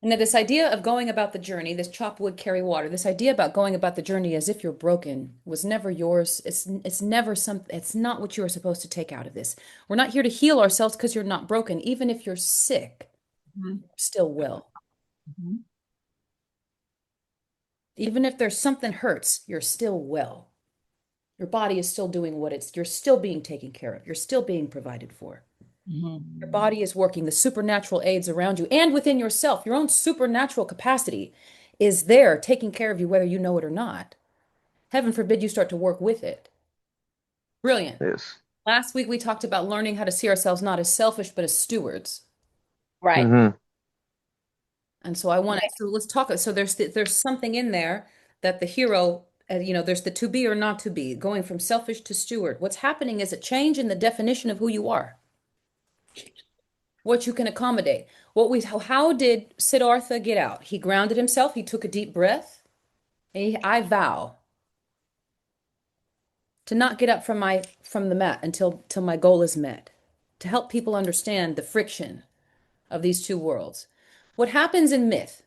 And that this idea of going about the journey, this chop wood, carry water, this idea about going about the journey as if you're broken was never yours. It's never something, it's not what you are supposed to take out of this. We're not here to heal ourselves because you're not broken. Even if you're sick, Mhm. you're still well. Mhm. Even if there's something hurts, you're still well. Your body is still doing what you're still being taken care of. You're still being provided for. Your Mhm. body is working, the supernatural aids around you and within yourself, your own supernatural capacity is there taking care of you, whether you know it or not. Heaven forbid you start to work with it. Brilliant. Yes. Last week we talked about learning how to see ourselves not as selfish, but as stewards. Right. Hmm. And so so let's talk. So there's something in there that the hero, there's the to be or not to be, going from selfish to steward. What's happening is a change in the definition of who you are, what you can accommodate. How did Siddhartha get out? He grounded himself, he took a deep breath, and I vow to not get up from the mat until till my goal is met, to help people understand the friction of these two worlds. What happens in myth?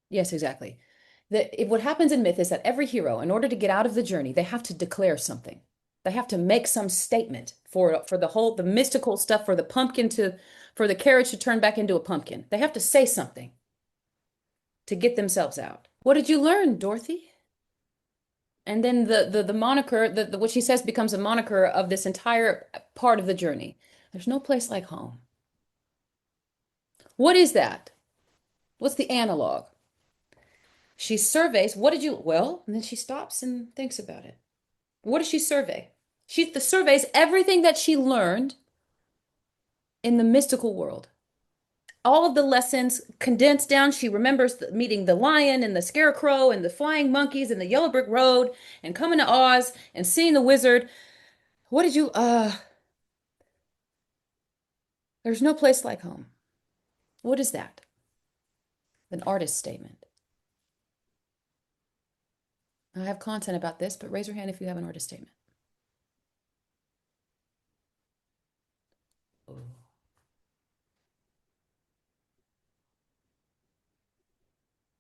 Yes, exactly. What happens in myth is that every hero, in order to get out of the journey, they have to declare something. They have to make some statement for the mystical stuff, for the carriage to turn back into a pumpkin. They have to say something to get themselves out. What did you learn, Dorothy? And then the moniker, what she says becomes a moniker of this entire part of the journey. There's no place like home. What is that? What's the analog? She surveys, what did you, well, and then she stops and thinks about it. What does she survey? She surveys everything that she learned in the mystical world. All of the lessons condensed down. She remembers meeting the lion and the scarecrow and the flying monkeys and the yellow brick road and coming to Oz and seeing the wizard. What did you, there's no place like home. What is that? An artist statement. I have content about this, but raise your hand if you have an artist statement. Oh.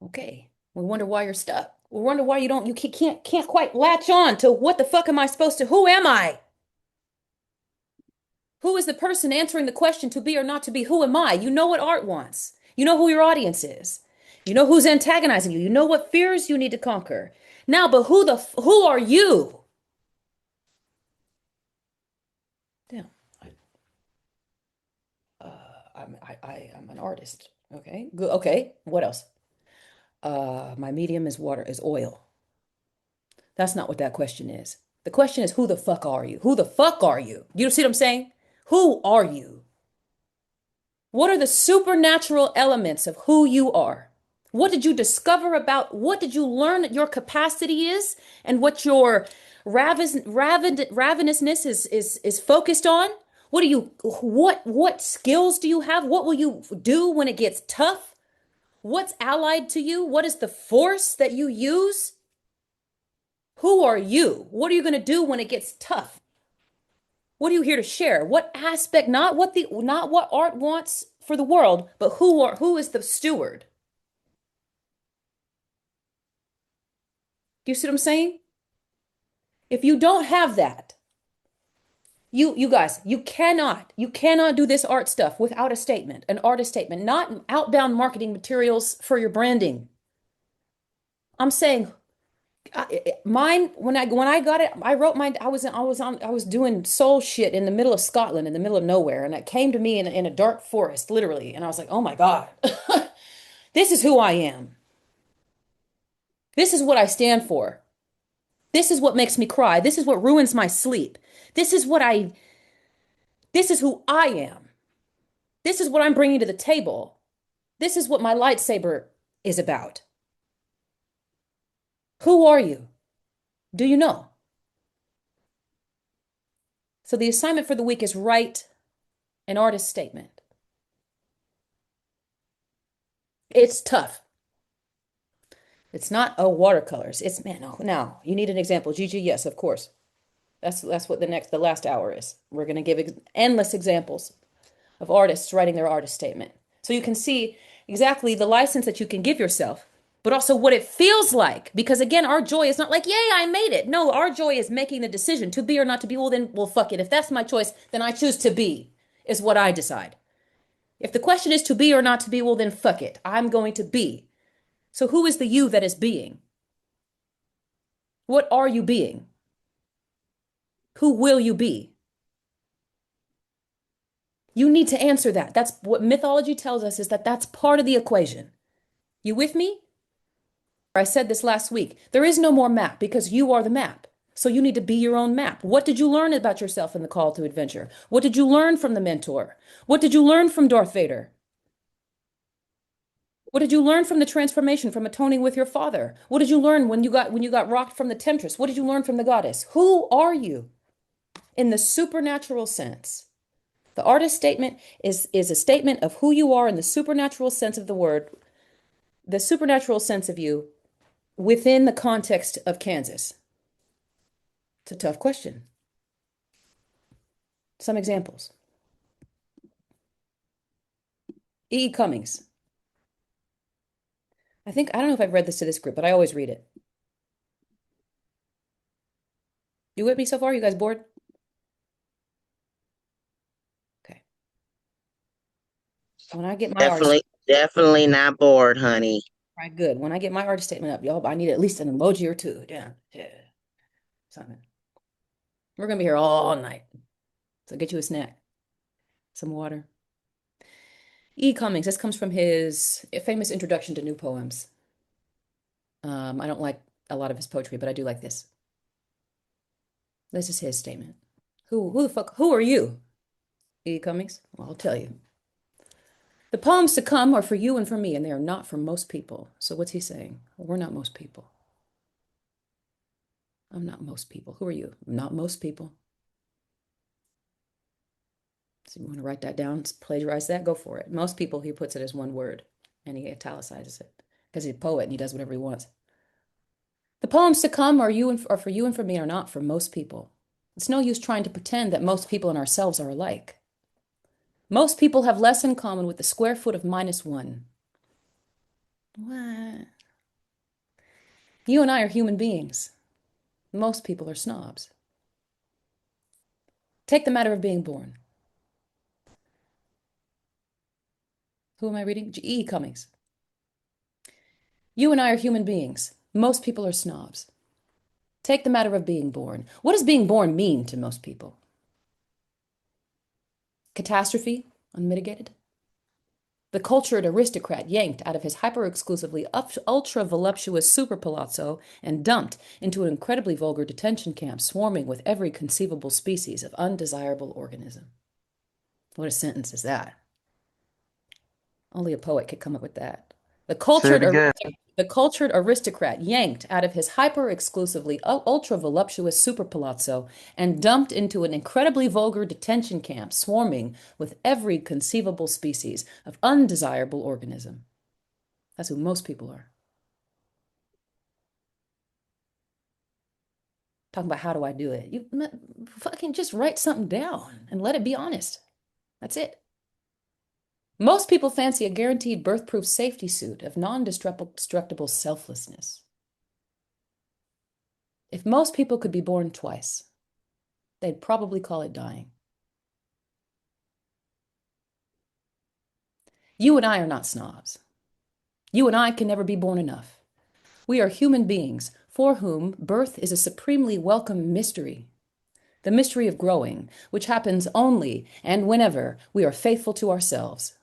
Okay. We wonder why you're stuck. We wonder why you can't quite latch on to what the fuck am I supposed to, who am I? Who is the person answering the question to be or not to be? Who am I? You know what art wants. You know who your audience is. You know who's antagonizing you. You know what fears you need to conquer. Now, but who are you? Damn. I'm an artist. Okay. Good. Okay. What else? My medium is water, is oil. That's not what that question is. The question is, who the fuck are you? Who the fuck are you? You see what I'm saying? Who are you? What are the supernatural elements of who you are? What did you discover about, what did you learn your capacity is and what your ravenousness is focused on? What skills do you have? What will you do when it gets tough? What's allied to you? What is the force that you use? Who are you? What are you going to do when it gets tough? What are you here to share? What aspect, not what art wants for the world, but who is the steward? Do you see what I'm saying? If you don't have that, you guys, you cannot do this art stuff without a statement, an artist statement, not outbound marketing materials for your branding. I'm saying mine when I got it, I wrote mine. I was doing soul shit in the middle of Scotland, in the middle of nowhere, and it came to me in a dark forest, literally, and I was like, oh my God, this is who I am. This is what I stand for. This is what makes me cry. This is what ruins my sleep. This is what I, this is who I am. This is what I'm bringing to the table. This is what my lightsaber is about. Who are you? Do you know? So the assignment for the week is write an artist statement. It's tough. It's not, oh, watercolors. It's, man, oh, now you need an example. Gigi, yes, of course. That's what the last hour is. We're going to give ex endless examples. of artists writing their artist statement. So you can see exactly the license that you can give yourself, but also what it feels like. Because again, our joy is not like, yay, I made it. No, our joy is making the decision to be or not to be. Well, then, well, fuck it. If that's my choice, then I choose to be, is what I decide. If the question is to be or not to be, well, then fuck it. I'm going to be. So who is the you that is being? What are you being? Who will you be? You need to answer that. That's what mythology tells us, is that that's part of the equation. You with me? I said this last week. There is no more map because you are the map. So you need to be your own map. What did you learn about yourself in the call to adventure? What did you learn from the mentor? What did you learn from Darth Vader? What did you learn from the transformation, from atoning with your father? What did you learn when you got rocked from the temptress? What did you learn from the goddess? Who are you in the supernatural sense? The artist statement is a statement of who you are in the supernatural sense of the word, the supernatural sense of you within the context of Kansas. It's a tough question. Some examples. E. Cummings. I don't know if I've read this to this group, but I always read it. You with me so far? You guys bored? Okay. When I get my artist, Definitely not bored, honey. right, good. When I get my artist statement up, y'all, I need at least an emoji or two. Yeah, yeah, something. We're gonna be here all night. So get you a snack, some water. E. Cummings. This comes from his famous introduction to new poems. I don't like a lot of his poetry, but I do like this. This is his statement. Who the fuck? Who are you? E. Cummings? Well, I'll tell you. The poems to come are for you and for me, and they are not for most people. So what's he saying? Well, we're not most people. I'm not most people. Who are you? I'm not most people. So you want to write that down, plagiarize that, go for it. Most people, he puts it as one word, and he italicizes it because he's a poet and he does whatever he wants. The poems to come are for you and for me, are not for most people. It's no use trying to pretend that most people and ourselves are alike. Most people have less in common with the square foot of -1. What? You and I are human beings. Most people are snobs. Take the matter of being born. Who am I reading? E. Cummings. You and I are human beings. Most people are snobs. Take the matter of being born. What does being born mean to most people? Catastrophe, unmitigated. The cultured aristocrat yanked out of his hyper-exclusively ultra-voluptuous super palazzo and dumped into an incredibly vulgar detention camp swarming with every conceivable species of undesirable organism. What a sentence is that? Only a poet could come up with that. The Say it cultured, again. the cultured aristocrat yanked out of his hyper-exclusively ultra-voluptuous super palazzo and dumped into an incredibly vulgar detention camp swarming with every conceivable species of undesirable organism. That's who most people are. Talking about how do I do it? You fucking just write something down and let it be honest. That's it. Most people fancy a guaranteed birth-proof safety suit of non-destructible selflessness. If most people could be born twice, they'd probably call it dying. You and I are not snobs. You and I can never be born enough. We are human beings for whom birth is a supremely welcome mystery. The mystery of growing, which happens only and whenever we are faithful to ourselves.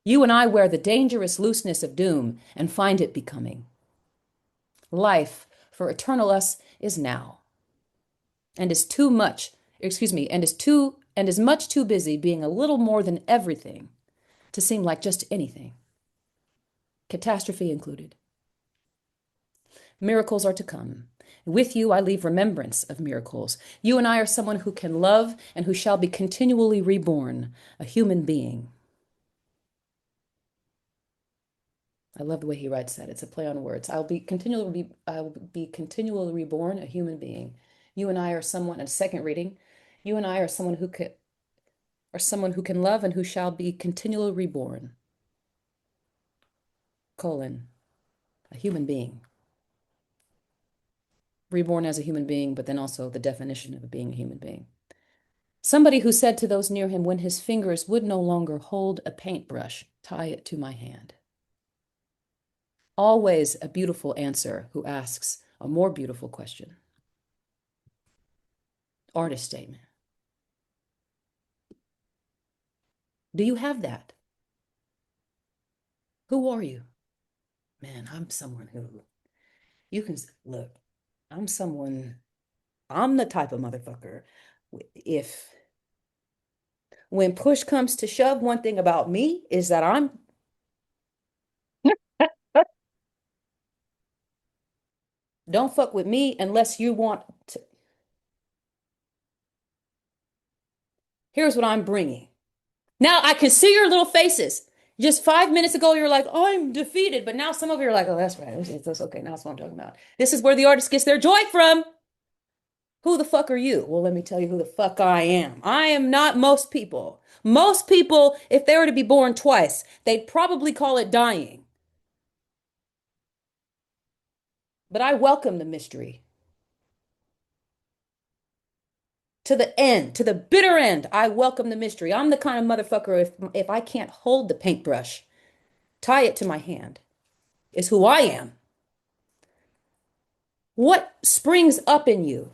You and I wear the dangerous looseness of doom and find it becoming. Life for eternal us is now, and is too much, and is much too busy being a little more than everything to seem like just anything, catastrophe included. Miracles are to come. With you, I leave remembrance of miracles. You and I are someone who can love and who shall be continually reborn, a human being. I love the way he writes that. It's a play on words. I will be continually reborn, a human being. You and I are someone, a second reading, you and I are someone who could, or someone who can love and who shall be continually reborn, colon, a human being. Reborn as a human being, but then also the definition of being a human being. Somebody who said to those near him when his fingers would no longer hold a paintbrush, tie it to my hand. Always a beautiful answer who asks a more beautiful question. Artist statement. Do you have that? Who are you? Man, I'm someone who, you can look, I'm the type of motherfucker. If, when push comes to shove, one thing about me is that don't fuck with me unless you want to. Here's what I'm bringing. Now I can see your little faces. Just 5 minutes ago, you're like, I'm defeated. But now some of you are like, oh, that's right. That's okay. Now that's what I'm talking about. This is where the artist gets their joy from. Who the fuck are you? Well, let me tell you who the fuck I am. I am not most people. Most people, if they were to be born twice, they'd probably call it dying. But I welcome the mystery. To the end, to the bitter end, I welcome the mystery. I'm the kind of motherfucker, if I can't hold the paintbrush, tie it to my hand, is who I am. What springs up in you?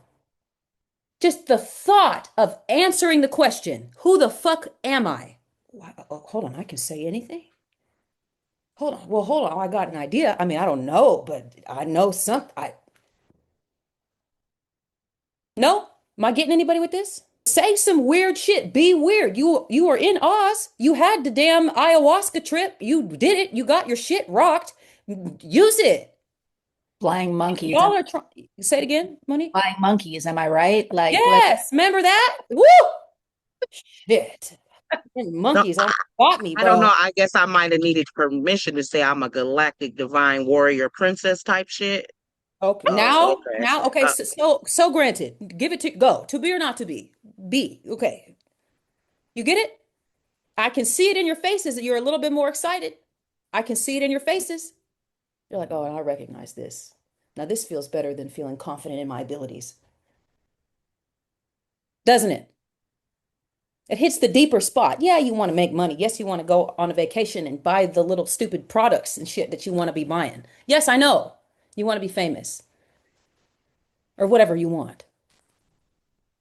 Just the thought of answering the question, who the fuck am I? Hold on, I can say anything? Hold on. Well, hold on. I got an idea. I mean, I don't know, but I know something. No? Am I getting anybody with this? Say some weird shit. Be weird. You were in Oz. You had the damn ayahuasca trip. You did it. You got your shit rocked. Use it. Flying monkeys. Y'all are trying. Say it again, Monique. Flying monkeys, am I right? Like, Yes. Remember that? Woo! Shit. Monkeys No, got me, I don't know. bro. I guess I might have needed permission to say I'm a galactic divine warrior princess type shit. Okay. Oh, Now, okay. So granted. Give it to go. To be or not to be. Be. Okay. You get it? I can see it in your faces that you're a little bit more excited. I can see it in your faces. You're like, oh, I recognize this. Now, this feels better than feeling confident in my abilities. Doesn't it? It hits the deeper spot. Yeah, you want to make money. Yes, you want to go on a vacation and buy the little stupid products and shit that you want to be buying. Yes, I know. You want to be famous or whatever you want.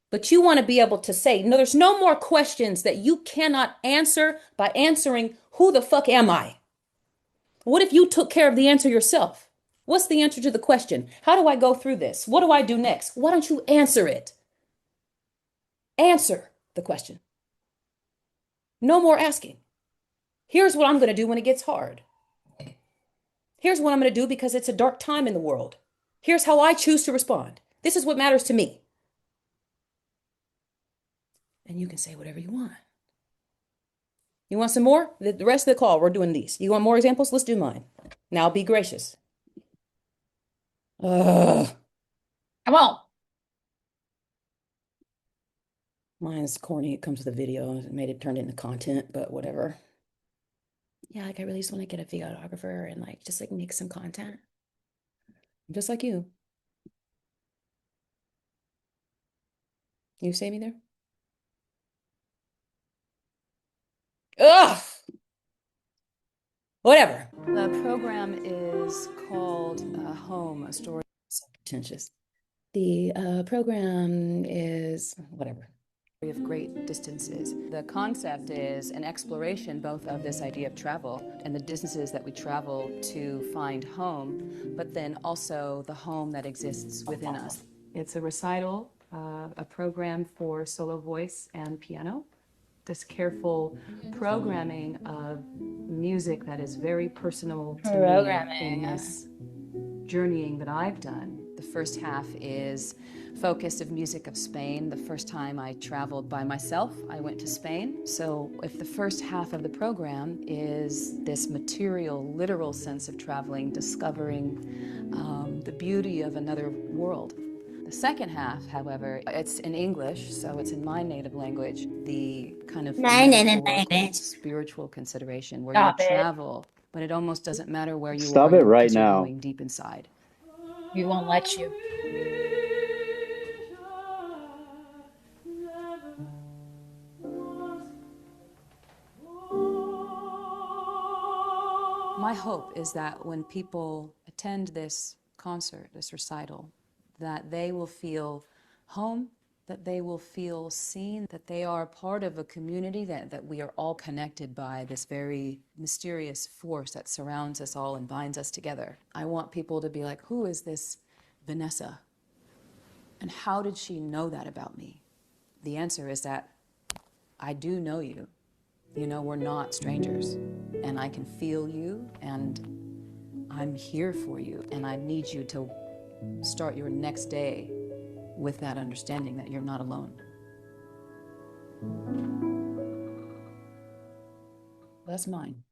But you want to be able to say, no, there's no more questions that you cannot answer by answering, who the fuck am I? What if you took care of the answer yourself? What's the answer to the question? How do I go through this? What do I do next? Why don't you answer it? Answer the question. No more asking. Here's what I'm going to do when it gets hard. Here's what I'm going to do because it's a dark time in the world. Here's how I choose to respond. This is what matters to me. And you can say whatever you want. You want some more? The rest of the call, we're doing these. You want more examples? Let's do mine. Now be gracious. Ugh. come on. Mine's corny. It comes with a video. It made it turned into content, but whatever. Yeah, like I really just want to get a videographer and like just like make some content. Just like you. You see me there? Ugh. Whatever. The program is called Home, a story. So pretentious. The program is whatever. Of great distances. The concept is an exploration both of this idea of travel and the distances that we travel to find home, but then also the home that exists within us. It's a recital, a program for solo voice and piano. This careful programming of music that is very personal to me in this journeying that I've done. The first half is focus of music of Spain. The first time I traveled by myself, I went to Spain. So if the first half of the program is this material, literal sense of traveling, discovering the beauty of another world, The second half, however, it's in English, so it's in my native language. The kind of metaphorical, spiritual consideration where Stop you it. travel, but it almost doesn't matter where you Stop are it right because you're now. going deep inside. We won't let you. My hope is that when people attend this concert, this recital, that they will feel home, that they will feel seen, that they are part of a community, that we are all connected by this very mysterious force that surrounds us all and binds us together. I want people to be like, who is this Vanessa? And how did she know that about me? The answer is that I do know you. You know, we're not strangers. And I can feel you, and I'm here for you. And I need you to start your next day with that understanding that you're not alone. That's mine.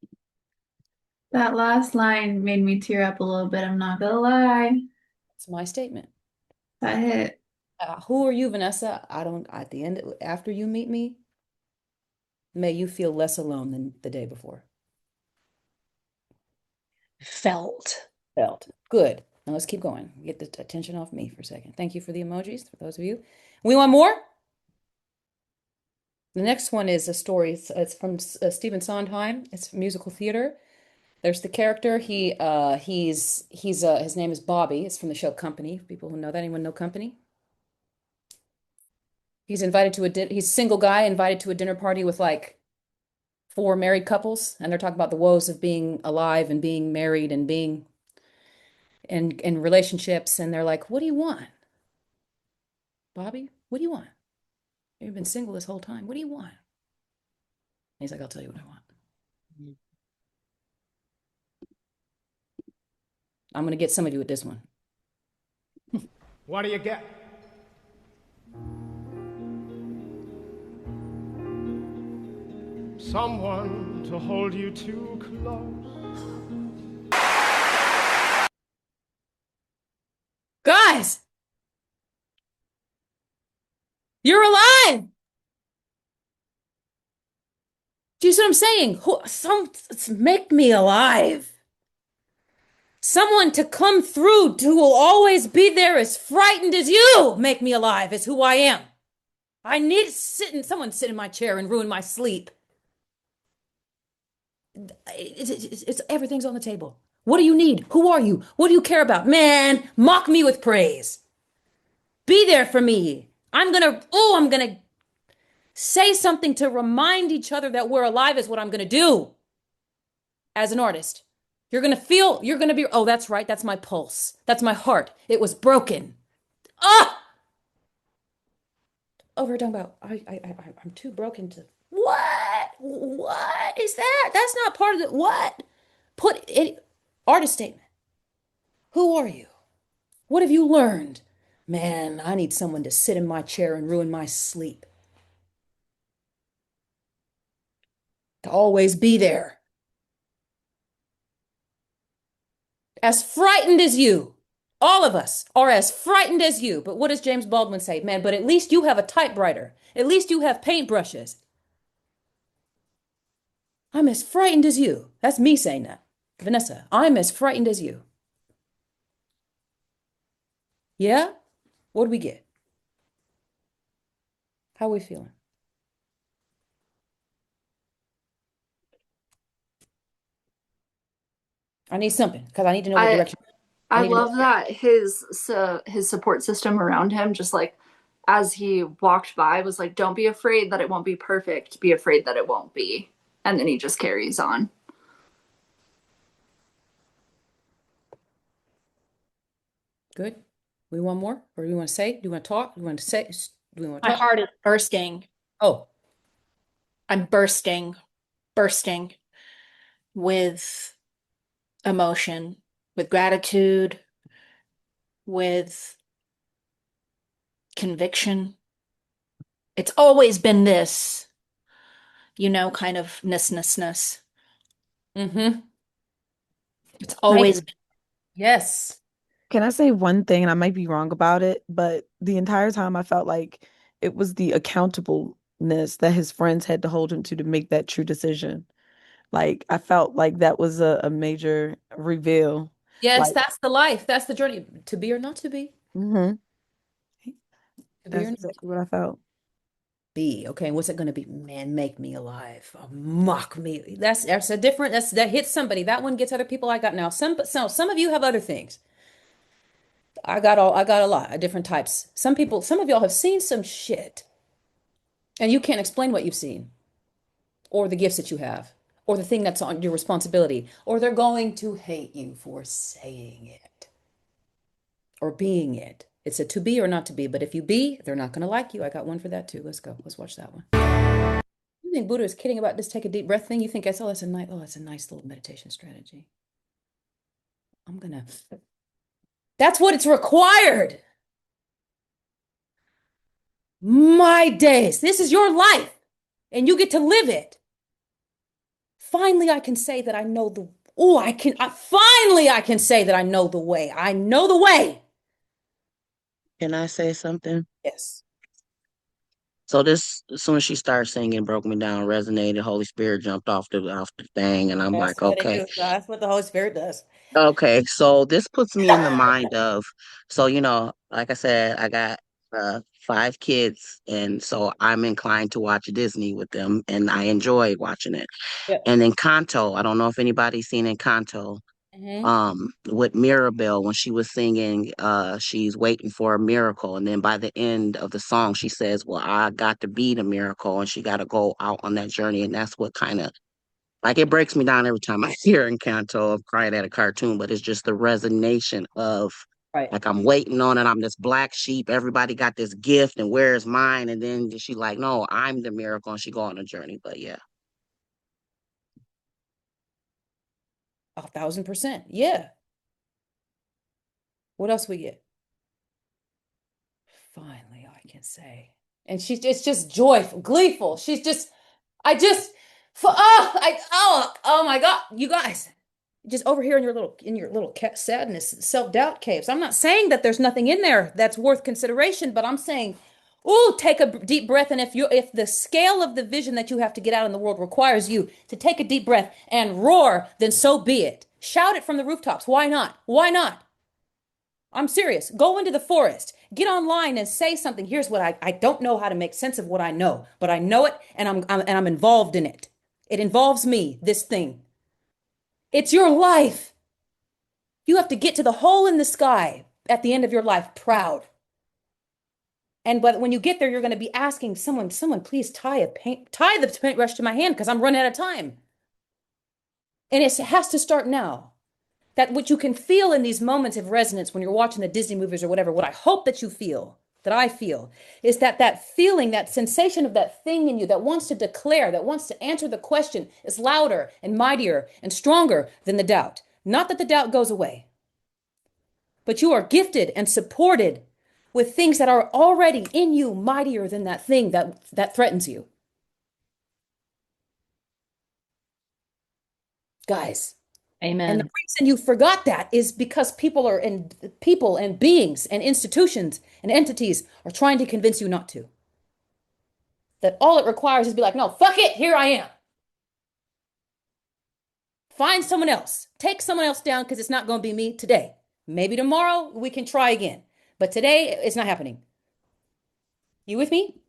That last line made me tear up a little bit, I'm not gonna lie. It's my statement. That hit. Who are you, Vanessa? At the end, after you meet me, may you feel less alone than the day before. Felt. Good. Now let's keep going. Get the attention off me for a second. Thank you for the emojis, for those of you. We want more? The next one is a story. It's from Stephen Sondheim. It's musical theater. There's the character. His name is Bobby. It's from the show Company. People who know that. Anyone know Company? He's invited to he's a single guy invited to a dinner party with like 4 married couples, and they're talking about the woes of being alive and being married and being in relationships, and they're like, "What do you want, Bobby? What do you want? You've been single this whole time. What do you want?" And he's like, "I'll tell you what I want. I'm gonna get some of you with this one." What do you get? Someone to hold you too close. Guys, you're alive. Do you see what I'm saying? Make me alive. Someone to come through who will always be there as frightened as you. Make me alive is who I am. I need someone sit in my chair and ruin my sleep. It's everything's on the table. What do you need? Who are you? What do you care about? Man, mock me with praise. Be there for me. I'm gonna say something to remind each other that we're alive is what I'm gonna do as an artist. You're gonna be, oh, that's right, that's my pulse. That's my heart. It was broken. Ah! Oh, we're talking about, I'm too broken to, what? What is that? That's not part of the, what? Put it, artist statement. Who are you? What have you learned? Man, I need someone to sit in my chair and ruin my sleep. To always be there. As frightened as you. All of us are as frightened as you. But what does James Baldwin say? Man, but at least you have a typewriter. At least you have paintbrushes. I'm as frightened as you. That's me saying that. Vanessa, I'm as frightened as you. Yeah? What do we get? How are we feeling? I need something because I need to know the direction. I need to know- love that his support system around him, just like as he walked by, was like, "Don't be afraid that it won't be perfect. Be afraid that it won't be," and then he just carries on. Good. We want more, or do you want to say? Do you want to talk? Do you want to say? Do we want to My talk? heart is bursting. Oh, I'm bursting with emotion, with gratitude, with conviction. It's always been this, kind of mm-hmm. It's always been. Yes. Can I say one thing, and I might be wrong about it, but the entire time I felt like it was the accountableness that his friends had to hold him to make that true decision. Like I felt like that was a major reveal. Yes, Like, that's the life. That's the journey. To be or not to be. hmm To be or That's not to exactly what I felt. be. Okay, what's it going to be? Man, make me alive. Mock me. That's a different. That hits somebody. That one gets other people. I got now. Some of you have other things. I got a lot of different types. Some people, some of y'all have seen some shit, and you can't explain what you've seen, or the gifts that you have, or the thing that's on your responsibility, or they're going to hate you for saying it or being it. It's a to be or not to be, but if you be, they're not going to like you. I got one for that too. Let's go. Let's watch that one. You think Buddha is kidding about this take a deep breath thing? You think that's a nice little meditation strategy. I'm gonna. That's what it's required. My days. This is your life, and you get to live it. Finally, I can say that I know the. Oh, finally, I can say that I know the way. I know the way. Can I say something? Yes. So this, as soon as she started singing, broke me down, resonated. Holy Spirit jumped off the thing, and I'm That's like, what it okay, do. That's what the Holy Spirit does. okay. So this puts me in the mind of, so like I said, I got 5 kids, and so I'm inclined to watch Disney with them, and I enjoy watching it. Yep. And Encanto, I don't know if anybody's seen Encanto. Hmm. With Mirabelle, when she was singing, she's waiting for a miracle, and then by the end of the song she says, well, I got to be the miracle, and she got to go out on that journey. And that's what kind of, like, it breaks me down every time I hear Encanto of crying at a cartoon, but it's just the resonation of, Right. like, I'm waiting on it, I'm this black sheep, everybody got this gift, and where's mine? And then she like, no, I'm the miracle, and she go on a journey. But yeah. 1,000%. Yeah. What else we get? Finally, I can say. And it's just joyful, gleeful. She's just, I just, oh my God, you guys, just over here in your little sadness, self-doubt caves. I'm not saying that there's nothing in there that's worth consideration, but I'm saying, ooh, take a deep breath. And if the scale of the vision that you have to get out in the world requires you to take a deep breath and roar, then so be it. Shout it from the rooftops. Why not? Why not? I'm serious. Go into the forest. Get online and say something. Here's what I don't know how to make sense of what I know, but I know it and I'm involved in it. It involves me, this thing. It's your life. You have to get to the hole in the sky at the end of your life proud. And but when you get there, you're going to be asking someone, please tie the paintbrush to my hand because I'm running out of time. And it has to start now. That what you can feel in these moments of resonance when you're watching the Disney movies or whatever, what I hope that you feel, that I feel, is that feeling, that sensation of that thing in you that wants to declare, that wants to answer the question is louder and mightier and stronger than the doubt. Not that the doubt goes away, but you are gifted and supported with things that are already in you mightier than that thing that threatens you. Guys. And the Amen. reason you forgot that is because people and beings and institutions and entities are trying to convince you not to. That all it requires is be like, no, fuck it, here I am. Find someone else. Take someone else down because it's not going to be me today. Maybe tomorrow we can try again. But today it's not happening. You with me?